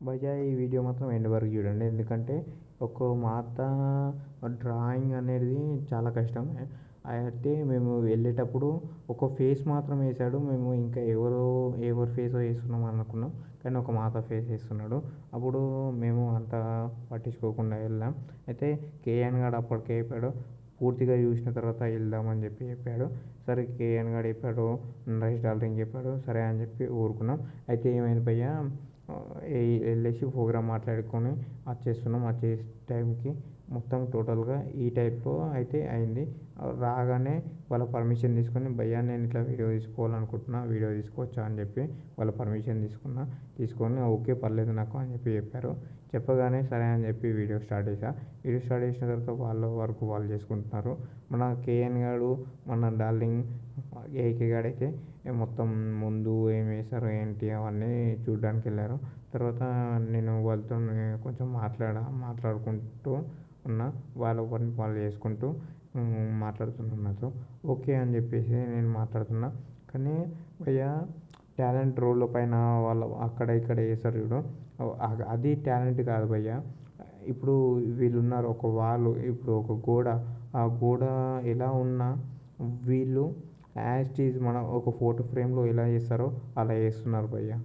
భయ్యా ఈ వీడియో మాత్రం ఎండ్ వరకు చూడండి, ఎందుకంటే ఒక మాట డ్రాయింగ్ అనేది చాలా కష్టం. అయితే మేము వెళ్ళేటప్పుడు ఒక ఫేస్ మాత్రం వేసాడు, మేము ఇంకా ఎవరి ఫేస్ వేస్తున్నాం అనుకున్నాం, కానీ ఒక మాత ఫేస్ వేస్తున్నాడు. అప్పుడు మేము అంత పట్టించుకోకుండా వెళ్ళాం. అయితే కేఎన్ గాడు అప్పటికే చెప్పాడు, పూర్తిగా చూసిన తర్వాత వెళ్దామని చెప్పాడు. సరే కేఎన్ గాడు చెప్పాడు, రైస్ డాల్రింగ్ చెప్పాడు, సరే అని చెప్పి ఊరుకున్నాం. అయితే ఏమైంది భయ్యా, వెళ్ళేసి ప్రోగ్రామ్ మాట్లాడుకొని వచ్చేస్తున్నాం. వచ్చే టైంకి మొత్తం టోటల్గా ఈ టైప్లో అయితే అయింది. రాగానే వాళ్ళ పర్మిషన్ తీసుకొని, భయ్యా నేను ఇట్లా వీడియో తీసుకోవాలనుకుంటున్నా, వీడియో తీసుకోవచ్చా అని చెప్పి వాళ్ళ పర్మిషన్ తీసుకొని ఓకే పర్లేదు నాకు అని చెప్పారు. చెప్పగానే సరే అని చెప్పి వీడియో స్టార్ట్ చేసిన తర్వాత వాళ్ళ వరకు వాళ్ళు చేసుకుంటున్నారు. మన కేఎన్ గాడు, మన డార్లింగ్ ఏకే గాడైతే మొత్తం ముందు ఏం వేశారు ఏంటి అవన్నీ చూడడానికి వెళ్ళారు. తర్వాత నేను వాళ్ళతో కొంచెం మాట్లాడుకుంటూ ఉన్నా, వాళ్ళ పని వాళ్ళు చేసుకుంటూ మాట్లాడుతున్నారు నాతో. ఓకే అని చెప్పేసి నేను మాట్లాడుతున్నా. కానీ భయ్యా టాలెంట్ రోల్ పైన వాళ్ళు అక్కడ ఇక్కడ వేస్తారు చూడు, అది టాలెంట్ కాదు భయ్యా. ఇప్పుడు వీళ్ళు ఉన్నారు ఒక వాళ్ళు, ఇప్పుడు ఒక గోడ, ఆ గోడ ఎలా ఉన్నా వీళ్ళు యాజ్ ఇట్ ఈజ్ మన ఒక ఫోటో ఫ్రేమ్లో ఎలా చేస్తారో అలా చేస్తున్నారు భయ్యా.